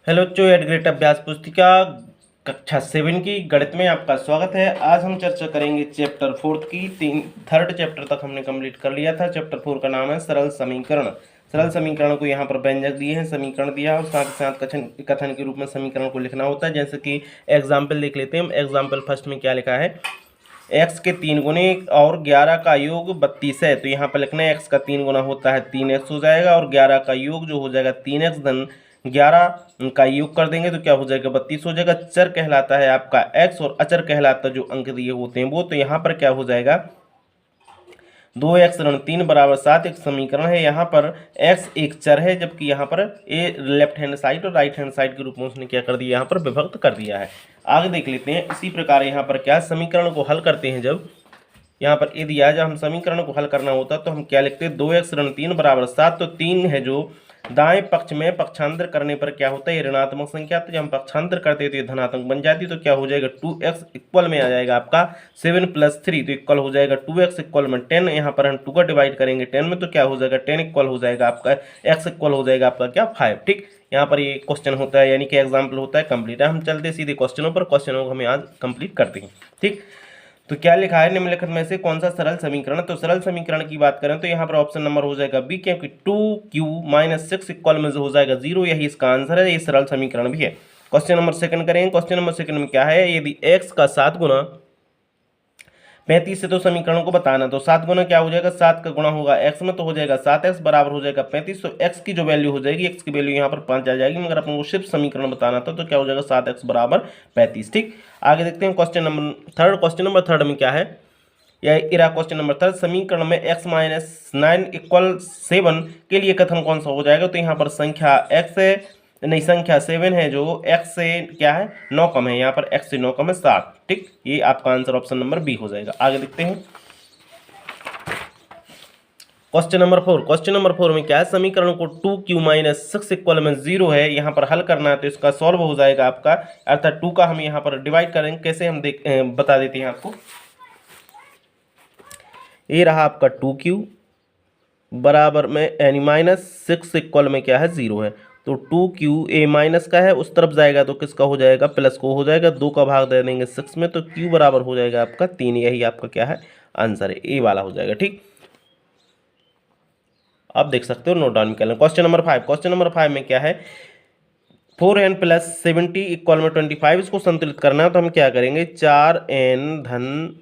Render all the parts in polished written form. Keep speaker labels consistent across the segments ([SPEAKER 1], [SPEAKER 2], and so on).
[SPEAKER 1] Hello बच्चों, eight great अभ्यास पुस्तिका कक्षा 7 की गणित में आपका स्वागत है। आज हम चर्चा करेंगे चैप्टर 4 की। थर्ड चैप्टर तक हमने कंप्लीट कर लिया था। चैप्टर 4 का नाम है सरल समीकरण। सरल समीकरण को यहाँ पर व्यंजक दिए हैं, समीकरण दिया है और साथ ही साथ कथन के रूप में समीकरण को लिखना होता है। जैसे कि एग्जाम्पल देख लेते हैं हम। एग्जाम्पल फर्स्ट में क्या लिखा है, x के 3 गुने और 11 का योग 32 है। तो यहाँ पर लिखना है x का 3 गुना होता है 3x हो जाएगा और 11 का योग जो हो जाएगा 3x धन 11 का योग कर देंगे तो क्या हो जाएगा 32 हो जाएगा। चर कहलाता है आपका x और अचर कहलाता जो अंक दिए होते हैं वो। तो यहाँ पर क्या हो जाएगा 2x ऋण 3 बराबर 7 एक समीकरण है। यहाँ पर x एक चर है, जबकि यहाँ पर ए लेफ्ट हैंड साइड और राइट हैंड साइड के रूप में उसने क्या कर दिया, यहाँ पर विभक्त कर दिया है। आगे देख लेते हैं। इसी प्रकार यहाँ पर क्या समीकरण को हल करते हैं, जब यहाँ पर ए दिया है, जब हम समीकरण को हल करना होता तो हम क्या लिखते हैं 2x ऋण 3 बराबर 7। तो 3 है जो दाएं पक्ष में पक्षांतर करने पर क्या होता है, ये ऋणात्मक संख्या। तो जब हम पक्षांतर करते हैं तो ये धनात्मक बन जाती है। तो क्या हो जाएगा 2x इक्वल में आ जाएगा आपका 7 + 3 तो इक्वल हो जाएगा 2x इक्वल में 10। यहाँ पर हम 2 का डिवाइड करेंगे 10 में तो क्या हो जाएगा 10 इक्वल हो जाएगा आपका x इक्वल हो जाएगा आपका क्या 5। ठीक, यहाँ पर ये क्वेश्चन होता है यानी कि एग्जाम्पल होता है कंप्लीट है। हम चलते सीधे क्वेश्चनों पर, क्वेश्चनों को हमें आज कंप्लीट करते हैं। ठीक, तो क्या लिखा है निम्नलिखित में से कौन सा सरल समीकरण। तो सरल समीकरण की बात करें तो यहाँ पर ऑप्शन नंबर हो जाएगा बी, क्योंकि 2q - 6 इक्वल में हो जाएगा 0, यही इसका आंसर है। ये सरल समीकरण भी है। क्वेश्चन नंबर सेकंड करेंगे। क्वेश्चन नंबर सेकंड में क्या है, यदि x का 7 गुना 35 से तो समीकरणों को बताना। तो 7 गुना क्या हो जाएगा, 7 का गुणा होगा x में तो हो जाएगा 7x बराबर हो जाएगा 35। तो x की जो वैल्यू हो जाएगी, x की वैल्यू यहाँ पर 5 आ जाएगी, मगर अपन को सिर्फ समीकरण बताना था तो क्या हो जाएगा 7x बराबर 35। ठीक, आगे देखते हैं question number third. Question number third में क्या है, यह इरा क्वेश्चन नंबर थर्ड। समीकरण में x - 9 = 7 के लिए कथन कौन सा हो जाएगा। तो यहाँ पर संख्या x है, नहीं संख्या 7 है जो x से क्या है 9 कम है। यहाँ पर x से 9 कम है 7। ठीक, ये आपका आंसर ऑप्शन नंबर बी हो जाएगा। आगे देखते हैं क्वेश्चन नंबर 4। क्वेश्चन नंबर 4 में क्या है, समीकरण को 2q - 6 इक्वल में 0 है, यहाँ पर हल करना है तो इसका सॉल्व हो जाएगा आपका, अर्थात 2 का हम यहाँ पर डिवाइड करेंगे। कैसे हम बता देते हैं आपको। ये रहा आपका 2q बराबर में यानी -6 इक्वल में क्या है 0 है। तो 2q ए माइनस का है, उस तरफ जाएगा तो किसका हो जाएगा प्लस को हो जाएगा। 2 का भाग दे देंगे 6 में तो q बराबर हो जाएगा आपका 3। यही आपका क्या है आंसर है, ए वाला हो जाएगा। ठीक, आप देख सकते हो, नोट डाउन कर लें। Question number 5। क्वेश्चन नंबर 5 में क्या है, 4n + 70 इक्वल में 25। इसको संतुलित करना है तो हम क्या करेंगे, 4n धन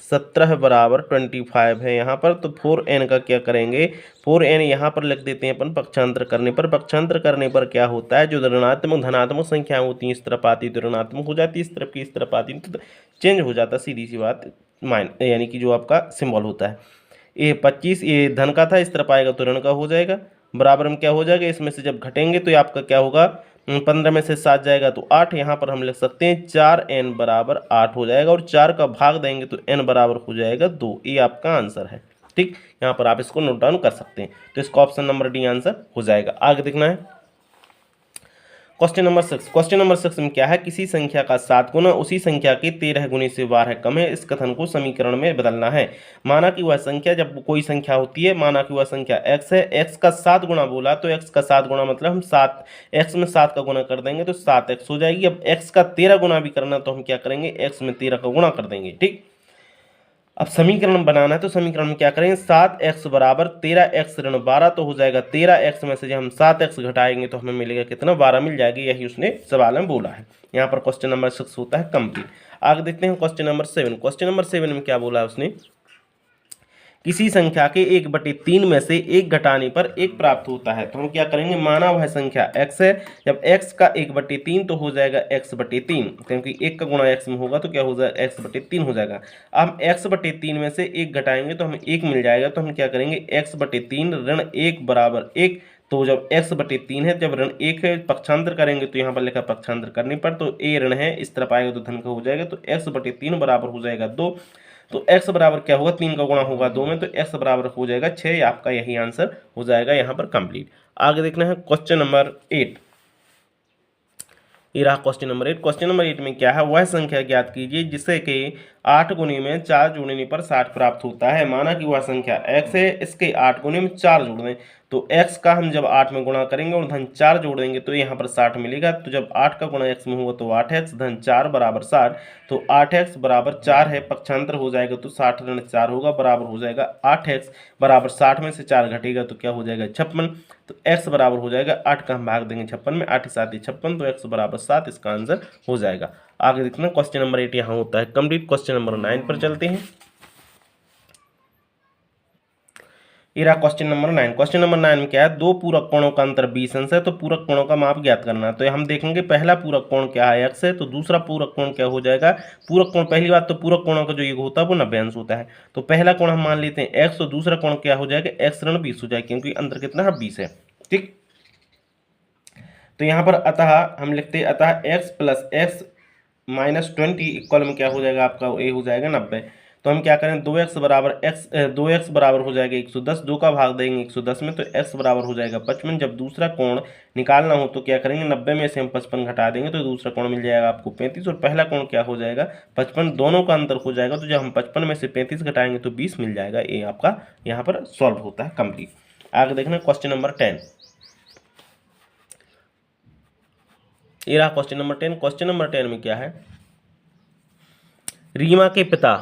[SPEAKER 1] 17 बराबर 25 है यहाँ पर। तो 4n का क्या करेंगे, 4n यहाँ पर लिख देते हैं अपन पक्षांतर करने पर। पक्षांतर करने पर क्या होता है, जो ऋणात्मक धनात्मक संख्या होती है इस तरफ आती तो ऋणात्मक हो जाती, इस तरफ की इस तरफ आती तो चेंज हो जाता, सीधी सी बात यानी कि जो आपका सिंबल होता है। ये 25 ये धन का था, इस तरफ आएगा तो ऋण का हो जाएगा। बराबर में क्या हो जाएगा, इसमें से जब घटेंगे तो आपका क्या होगा, 15 में से 7 जाएगा तो 8। यहाँ पर हम लिख सकते हैं 4n बराबर 8 हो जाएगा और 4 का भाग देंगे तो n बराबर हो जाएगा 2। ये आपका आंसर है। ठीक, यहाँ पर आप इसको नोट डाउन कर सकते हैं। तो इसका ऑप्शन नंबर डी आंसर हो जाएगा। आगे देखना है क्वेश्चन नंबर 6। क्वेश्चन नंबर 6 में क्या है, किसी संख्या का 7 गुना उसी संख्या के 13 गुने से 12 कम है। इस कथन को समीकरण में बदलना है। माना कि वह संख्या, जब कोई संख्या होती है, माना कि वह संख्या x है, x का 7 गुना बोला तो x का 7 गुना मतलब हम 7 x में 7 का गुना कर देंगे तो 7x हो जाएगी। अब x का 13 गुना भी करना तो हम क्या करेंगे, x में 13 का गुना कर देंगे। ठीक, अब समीकरण बनाना है तो समीकरण में क्या करेंगे, 7x बराबर 13x ऋण 12 तो हो जाएगा 13x में से जब हम 7x घटाएंगे तो हमें मिलेगा कितना, 12 मिल जाएगी। यही उसने सवाल में बोला है। यहाँ पर क्वेश्चन नंबर 6 होता है कंप्लीट। आगे देखते हैं क्वेश्चन नंबर 7। क्वेश्चन नंबर 7 में क्या बोला है उसने, किसी संख्या के 1/3 में से 1 घटाने पर 1 प्राप्त होता है। तो हम क्या करेंगे, माना वह संख्या x है, जब x का 1/3 तो हो जाएगा x/3, क्योंकि 1 का गुणा x में होगा तो क्या हो जाएगा x/3 हो जाएगा। अब हम x/3 में से 1 घटाएंगे तो हमें 1 मिल जाएगा। तो हम क्या करेंगे, x/3 ऋण 1 बराबर 1। तो जब x/3 है, जब ऋण 1 है, पक्षांतर करेंगे तो यहाँ पर लिखा पक्षांतर करने पर तो a ऋण है, इस तरफ आएगा तो धन का हो जाएगा। तो x/3 बराबर हो जाएगा 2। तो x बराबर क्या होगा, 3 का गुणा होगा 2 में तो x बराबर हो जाएगा 6। आपका यही आंसर हो जाएगा यहाँ पर कंप्लीट। आगे देखना है क्वेश्चन नंबर 8। ये रहा क्वेश्चन नंबर 8। क्वेश्चन नंबर 8 में क्या है, वह संख्या ज्ञात कीजिए जिससे कि 8 गुने में 4 जोड़ने पर 60 प्राप्त होता है। माना कि वह संख्या x है, इसके 8 गुने में 4 जोड़ दें तो x का हम जब 8 में गुणा करेंगे और धन 4 जोड़ देंगे तो यहाँ पर 60 मिलेगा। तो जब 8 का गुणा x में हुआ तो 8x धन 4 बराबर 60। तो 8x बराबर 4 है, पक्षांतर हो जाएगा तो 60 ऋण 4 होगा, बराबर हो जाएगा 8x बराबर 60 में से 4 घटेगा तो क्या हो जाएगा 56। तो x बराबर हो जाएगा 8 का हम भाग देंगे 56 में, 8 7 56, तो x बराबर 7 इसका आंसर हो जाएगा। आगे देखते हैं क्वेश्चन नंबर 8 यहाँ होता है कंप्लीट। क्वेश्चन नंबर 9 पर चलते हैं। ये रहा क्वेश्चन नंबर 9। क्वेश्चन नंबर 9 में क्या है, दो पूरक कोणों का अंतर 20 अंश है, तो पूरक कोणों का माप ज्ञात करना है। तो हम देखेंगे पहला पूरक कोण क्या है x है, तो दूसरा पूरक कोण क्या हो जाएगा, पूरक कोण। पहली बात तो पूरक कोणों का जो योग होता है वो 90 अंश होता है। तो पहला कोण हम मान लेते हैं x, तो दूसरा कोण क्या हो जाएगा x ऋण 20 हो जाएगा, क्योंकि अंतर कितना है 20 है। ठीक, तो यहाँ पर अतः हम लिखते हैं अतः x plus x minus 20 equal में क्या हो जाएगा आपका ए हो जाएगा 90। तो हम क्या करें 2x बराबर x 2x बराबर हो जाएगा 110, 2 का भाग देंगे 110 में तो x बराबर हो जाएगा 55। जब दूसरा कोण निकालना हो तो क्या करेंगे 90 में से हम 55 घटा देंगे तो दूसरा कोण मिल जाएगा आपको 35 और पहला कोण क्या हो जाएगा 55, दोनों का अंतर हो जाएगा। तो जब हम 55 में से 35 घटाएंगे तो 20 मिल जाएगा। ये आपका यहाँ पर सॉल्व होता है कंप्लीट। आगे देखना क्वेश्चन नंबर 10। ये रहा क्वेश्चन नंबर 10। क्वेश्चन नंबर 10 में क्या है, रीमा के पिता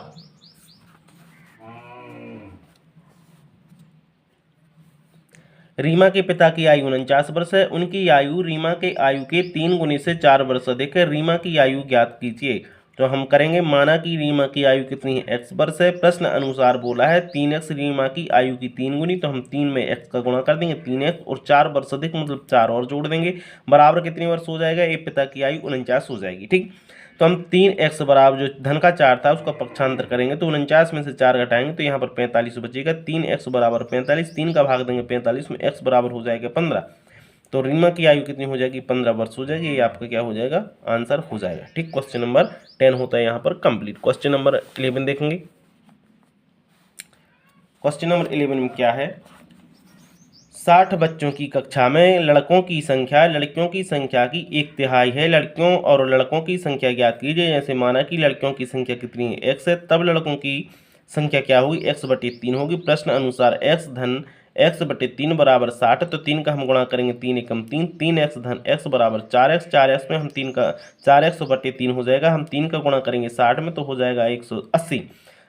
[SPEAKER 1] रीमा के पिता की आयु 49 वर्ष है, उनकी आयु रीमा के आयु के 3 गुने से 4 वर्ष अधिक है, रीमा की आयु ज्ञात कीजिए। तो हम करेंगे, माना कि रीमा की आयु कितनी है x वर्ष है, प्रश्न अनुसार बोला है 3x रीमा की आयु की 3 गुनी, तो हम 3 में x का गुणा कर देंगे 3x और 4 वर्ष अधिक मतलब 4 और जोड़ देंगे, बराबर कितने वर्ष हो जाएगा, ये पिता की आयु 49 हो जाएगी। ठीक, तो हम 3x बराबर जो धन का 4 था उसका पक्षांतर करेंगे तो 49 में से 4 घटाएंगे तो यहाँ पर 45 बचेगा। 3x बराबर 45, 3 का भाग देंगे 45 में, x बराबर हो जाएगा 15। तो रीमा की आयु कितनी हो जाएगी 15 वर्ष हो जाएगी। ये आपका क्या हो जाएगा आंसर हो जाएगा। ठीक, क्वेश्चन नंबर 10 होता है यहाँ पर कंप्लीट। क्वेश्चन नंबर 11 देखेंगे। क्वेश्चन नंबर 11 में क्या है, 60 बच्चों की कक्षा में लड़कों की संख्या लड़कियों की संख्या की 1/3 है, लड़कियों और लड़कों की संख्या ज्ञात कीजिए। जैसे माना कि लड़कियों की संख्या कितनी है x है, तब लड़कों की संख्या क्या होगी x/3 होगी। प्रश्न अनुसार x धन x/3 बराबर 60, तो 3 का हम गुणा करेंगे 3 एकम 3, 3x धन x बराबर 4x, 4x में हम 3 का 4x/3 हो जाएगा, हम 3 का गुणा करेंगे 60 में तो हो जाएगा 180।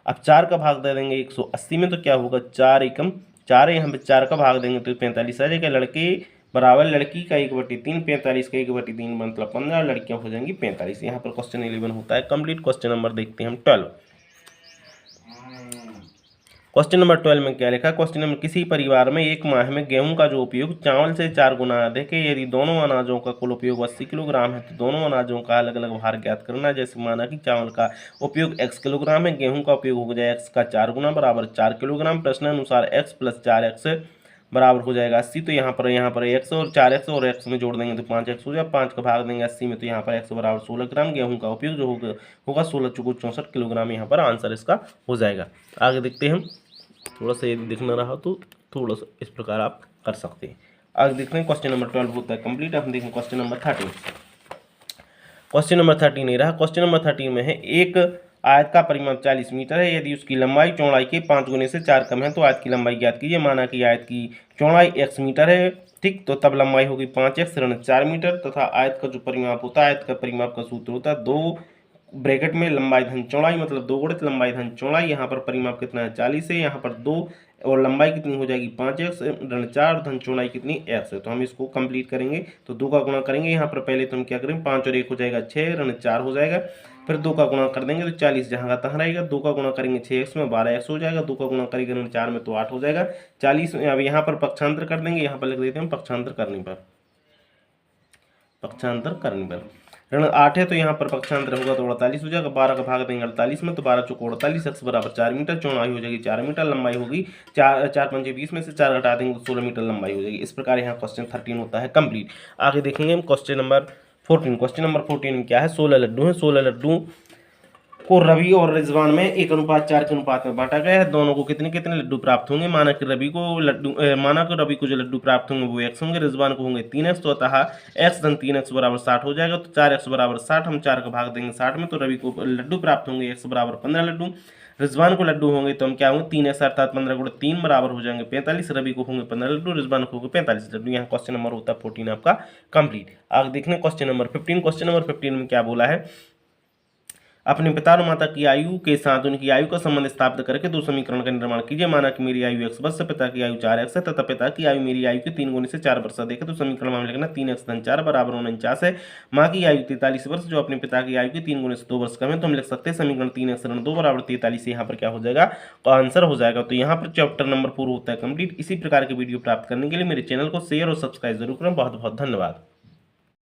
[SPEAKER 1] अब 4 का भाग दे देंगे 180 में तो क्या होगा 4 एकम 4 है, यहाँ पे 4 का भाग देंगे तो 45 आ जाएगा। लड़के बराबर लड़की का 1/3, 45 का 1/3 मतलब 15, लड़कियां हो जाएंगी 45। यहाँ पर क्वेश्चन 11 होता है कंप्लीट। क्वेश्चन नंबर देखते हैं हम 12। क्वेश्चन नंबर 12 में क्या लिखा, क्वेश्चन नंबर, किसी परिवार में एक माह में गेहूं का जो उपयोग चावल से 4 गुना अधिक है, यदि दोनों अनाजों का कुल उपयोग 80 किलोग्राम है तो दोनों अनाजों का अलग अलग भार ज्ञात करना है। जैसे माना कि चावल का उपयोग x किलोग्राम है, गेहूं का उपयोग हो जाए x का 4 गुना बराबर 4 किलोग्राम। प्रश्न अनुसार x प्लस 4x बराबर हो जाएगा 80, तो यहाँ पर x और 4x और x में जोड़ देंगे तो 5x हो जाएगा, 5 का भाग देंगे 80 में तो यहाँ पर x बराबर 16 ग्राम। गेहूं का उपयोग जो होगा 16 चौको 64 किलोग्राम, यहाँ पर आंसर इसका हो जाएगा। आगे देखते हैं हम, थोड़ा सा यदि दिखना रहा तो थोड़ा सा इस प्रकार आप कर सकते हैं। आगे देखते हैं क्वेश्चन नंबर 12 होता है कंप्लीट। हम देखें क्वेश्चन नंबर 13। क्वेश्चन नंबर 13 नहीं रहा, क्वेश्चन नंबर 13 में है, एक आयत का परिमाप 40 मीटर है, यदि उसकी लंबाई चौड़ाई के 5 गुने से 4 कम है तो आयत की लंबाई ज्ञात कीजिए। माना कि आयत की चौड़ाई x मीटर है, ठीक, तो तब लंबाई होगी 5x ऋण 4 मीटर, तथा आयत का जो परिमाप होता है, आयत का परिमाप का सूत्र होता है 2 ब्रैकेट में लंबाई धन चौड़ाई मतलब 2 गुणित लंबाई धन चौड़ाई। यहाँ पर परिमाप कितना है 40 है, यहाँ पर 2 और लंबाई कितनी हो जाएगी 5x ऋण 4, धन चौड़ाई कितनी x है। तो हम इसको कंप्लीट करेंगे तो 2 का गुणा करेंगे, यहाँ पर पहले तो हम क्या करेंगे 5 और 1 हो जाएगा 6 ऋण 4 हो जाएगा, फिर 2 का गुणा कर देंगे तो 40 जहाँ का तहाँ रहेगा, 2 का गुणा करेंगे 6x में 12x हो जाएगा, 2 का गुणा करेंगे ऋण 4 में तो 8 हो जाएगा 40। अब यहाँ पर पक्षांतर कर देंगे, यहाँ पर लिख देते हैं पक्षांतर करने पर ऋण 8 है तो यहाँ पर पक्षांतर होगा तो 48 हो जाएगा, 12 का भाग देंगे 48 में तो 12 चौको 48, x बराबर 4 मीटर, चौड़ाई हो जाएगी 4 मीटर, लंबाई होगी 4 पंजे 20 में से 4 घटा देंगे तो 16 मीटर लंबाई हो जाएगी। इस प्रकार यहाँ क्वेश्चन 13 होता है कंप्लीट। आगे देखेंगे हम क्वेश्चन नंबर 14। क्वेश्चन नंबर 14 में क्या है, 16 लड्डू हैं, 16 लड्डू को रवि और रिजवान में 1:4 के अनुपात में बांटा गया है, दोनों को कितने कितने लड्डू प्राप्त होंगे। माना कि रवि को जो लड्डू प्राप्त होंगे वो x होंगे, रिजवान को होंगे 3x, तो अतः x धन 3x बराबर 60 हो जाएगा। तो 4x बराबर 60, हम 4 का भाग देंगे 60 में तो रवि को लड्डू प्राप्त होंगे x बराबर 15 लड्डू, रिजवान को लड्डू होंगे तो हम क्या होंगे 3x अर्थात 15 गुणे 3 बराबर हो जाएंगे 45। रवि को होंगे 15 लड्डू, रिजवान को होंगे 45 लड्डू। यहाँ क्वेश्चन नंबर होता है 14 आपका कंप्लीट। आगे देखने क्वेश्चन नंबर 15। क्वेश्चन नंबर 15 में क्या बोला है, अपने पिता और माता की आयु के साथ उनकी आयु का संबंध स्थापित करके दो समीकरण का निर्माण कीजिए। माना कि मेरी आयु x वर्ष है, पिता की आयु 4x है तथा पिता की आयु मेरी आयु के 3 गुने से 4 वर्ष अधिक है। तो समीकरण में लिखना 3x धन 4 बराबर 49 है। माँ की आयु 43 वर्ष जो अपने पिता की आयु के 3 गुने से 2 वर्ष कम है, तो हम लिख सकते हैं समीकरण 3x ऋण 2 बराबर 43। यहाँ पर क्या हो जाएगा, आंसर हो जाएगा। तो यहाँ पर चैप्टर नंबर 4 होता है कंप्लीट। इसी प्रकार के वीडियो प्राप्त करने के लिए मेरे चैनल को शेयर और सब्सक्राइब जरूर करें। बहुत बहुत धन्यवाद।